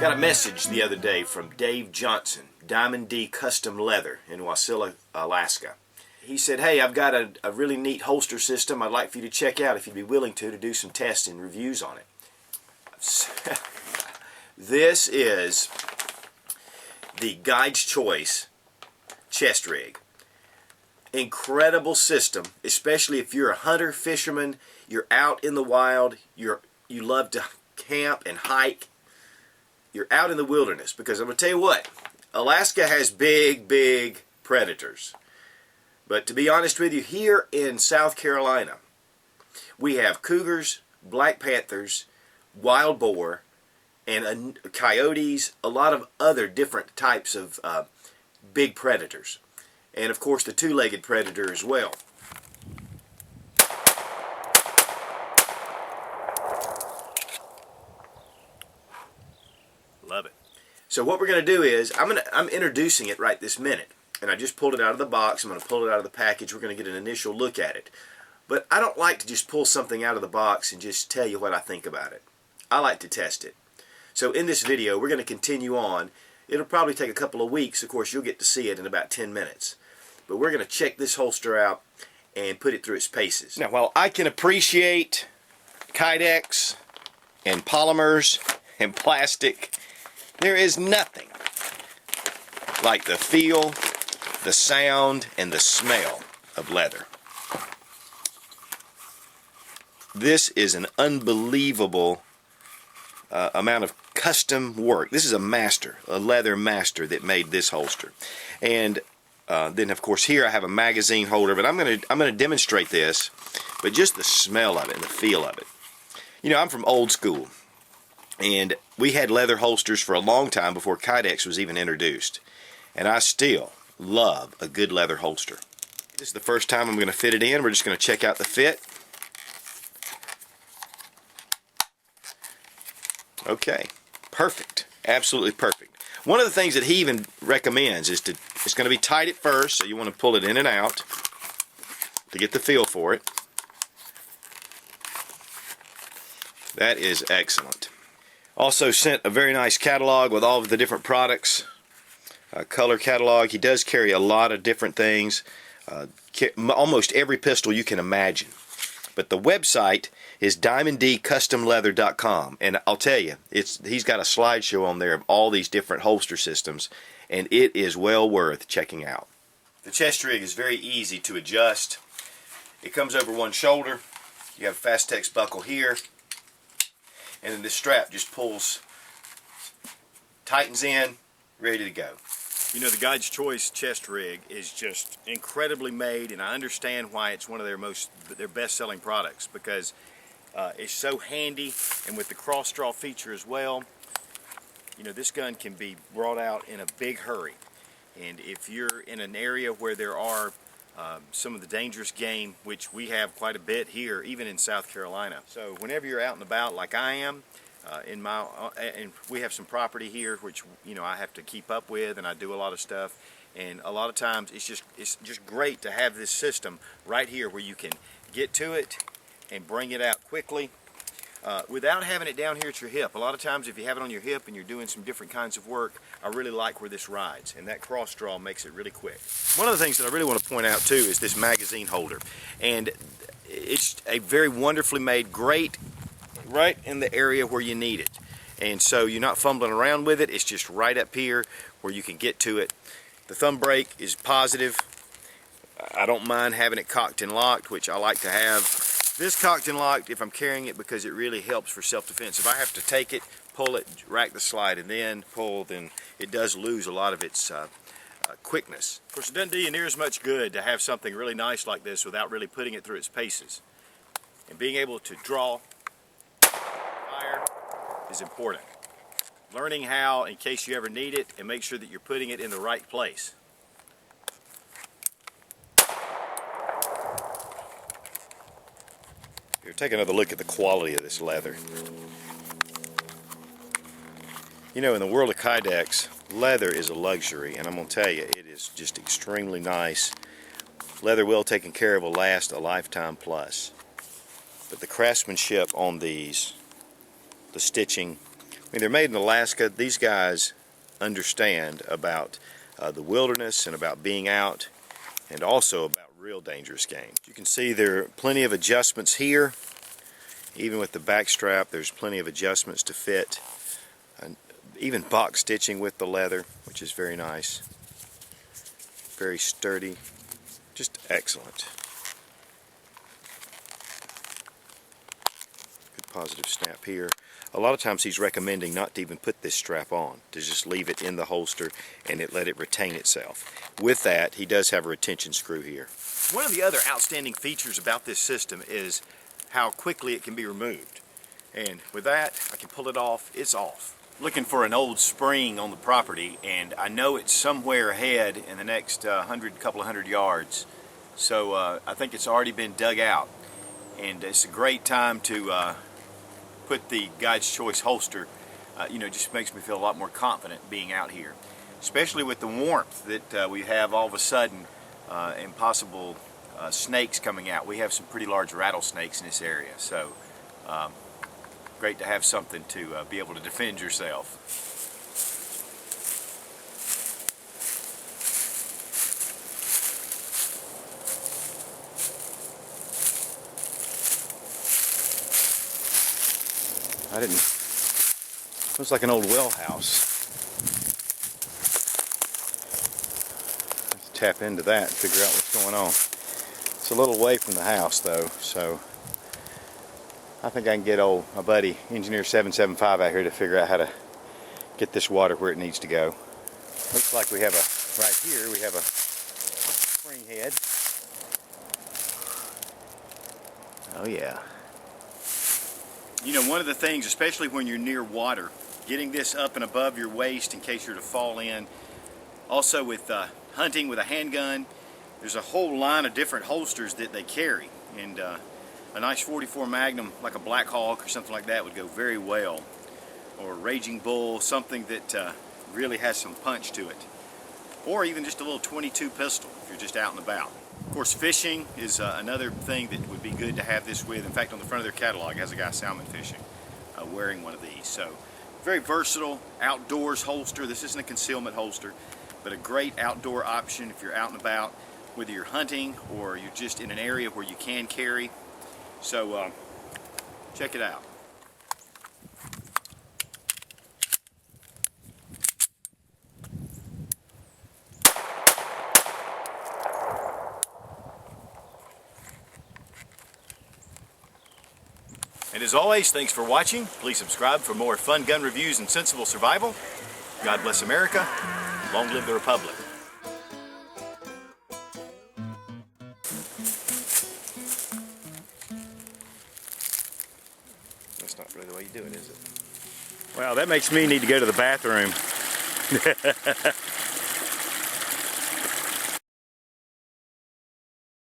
Got a message the other day from Dave Johnson, Diamond D Custom Leather in Wasilla, Alaska. He said, hey, I've got a really neat holster system I'd like for you to check out if you'd be willing to do some tests and reviews on it. This is the Guide's Choice chest rig. Incredible system, especially if you're a hunter, fisherman, you're out in the wild, you love to camp and hike, you're out in the wilderness. Because I'm going to tell you what, Alaska has big predators. But to be honest with you, here in South Carolina, we have cougars, black panthers, wild boar, and coyotes, a lot of other different types of big predators. And of course the two-legged predator as well. Love it. So what we're going to do is, I'm introducing it right this minute. And I just pulled it out of the box. I'm going to pull it out of the package. We're going to get an initial look at it. But I don't like to just pull something out of the box and just tell you what I think about it. I like to test it. So in this video, we're going to continue on. It'll probably take a couple of weeks. Of course, you'll get to see it in about 10 minutes. But we're going to check this holster out and put it through its paces. Now, while I can appreciate Kydex and polymers and plastic, there is nothing like the feel, the sound, and the smell of leather. This is an unbelievable amount of custom work. This is a master, a leather master that made this holster. And then of course here I have a magazine holder, but I'm gonna demonstrate this, but just the smell of it and the feel of it. You know, I'm from old school, and we had leather holsters for a long time before Kydex was even introduced, and I still love a good leather holster. This is the first time I'm going to fit it in. We're just going to check out the fit. Okay, perfect, absolutely perfect. One of the things that he even recommends is it's going to be tight at first, so you want to pull it in and out to get the feel for it. That is excellent. Also sent a very nice catalog with all of the different products. Color catalog. He does carry a lot of different things, almost every pistol you can imagine. But the website is diamonddcustomleather.com, and I'll tell you, he's got a slideshow on there of all these different holster systems, and it is well worth checking out. The chest rig is very easy to adjust. It comes over one shoulder. You have a Fastex buckle here, and then this strap just pulls, tightens in, ready to go. You know, the Guide's Choice chest rig is just incredibly made, and I understand why it's one of their best-selling products, because it's so handy, and with the cross-draw feature as well. You know, this gun can be brought out in a big hurry, and if you're in an area where there are some of the dangerous game, which we have quite a bit here, even in South Carolina. So whenever you're out and about like I am, and we have some property here which, you know, I have to keep up with, and I do a lot of stuff, and a lot of times it's just great to have this system right here where you can get to it and bring it out quickly without having it down here at your hip. A lot of times if you have it on your hip and you're doing some different kinds of work, I really like where this rides, and that cross draw makes it really quick. One of the things that I really want to point out too is this magazine holder, and it's a very wonderfully made, great, right in the area where you need it, and so you're not fumbling around with it. It's just right up here where you can get to it. The thumb brake is positive. I don't mind having it cocked and locked, which I like to have this cocked and locked if I'm carrying it, because it really helps for self-defense. If I have to take it, pull it, rack the slide, and then pull, then it does lose a lot of its quickness. Of course, it doesn't do you near as much good to have something really nice like this without really putting it through its paces. And being able to draw fire is important. Learning how, in case you ever need it, and make sure that you're putting it in the right place. Here, take another look at the quality of this leather. You know, in the world of Kydex, leather is a luxury, and I'm going to tell you, it is just extremely nice. Leather well taken care of will last a lifetime plus. But the craftsmanship on these, the stitching, mean, they're made in Alaska. These guys understand about the wilderness and about being out, and also about real dangerous game. You can see there are plenty of adjustments here. Even with the back strap, there's plenty of adjustments to fit. And even box stitching with the leather, which is very nice. Very sturdy. Just excellent. Good positive snap here. A lot of times he's recommending not to even put this strap on, to just leave it in the holster and let it retain itself. With that, he does have a retention screw here. One of the other outstanding features about this system is how quickly it can be removed. And with that, I can pull it off, it's off. Looking for an old spring on the property, and I know it's somewhere ahead in the next couple of hundred yards. So I think it's already been dug out, and it's a great time to put the Guide's Choice holster. Just makes me feel a lot more confident being out here, especially with the warmth that we have all of a sudden, and possible snakes coming out. We have some pretty large rattlesnakes in this area, so great to have something to be able to defend yourself. Looks like an old well house. Let's tap into that and figure out what's going on. It's a little away from the house though, so I think I can get my buddy Engineer 775 out here to figure out how to get this water where it needs to go. Looks like we have right here we have a spring head. Oh yeah. One of the things, especially when you're near water, getting this up and above your waist in case you're to fall in. Also with hunting with a handgun, there's a whole line of different holsters that they carry, and a nice 44 Magnum like a Black Hawk or something like that would go very well, or a Raging Bull, something that really has some punch to it, or even just a little 22 pistol if you're just out and about. Of course, fishing is another thing that would be good to have this with. In fact, on the front of their catalog it has a guy salmon fishing wearing one of these. So very versatile outdoors holster. This isn't a concealment holster, but a great outdoor option if you're out and about, whether you're hunting or you're just in an area where you can carry. So check it out. And as always, thanks for watching. Please subscribe for more fun gun reviews and sensible survival. God bless America. Long live the Republic. That's not really the way you do it, is it? Well, that makes me need to go to the bathroom.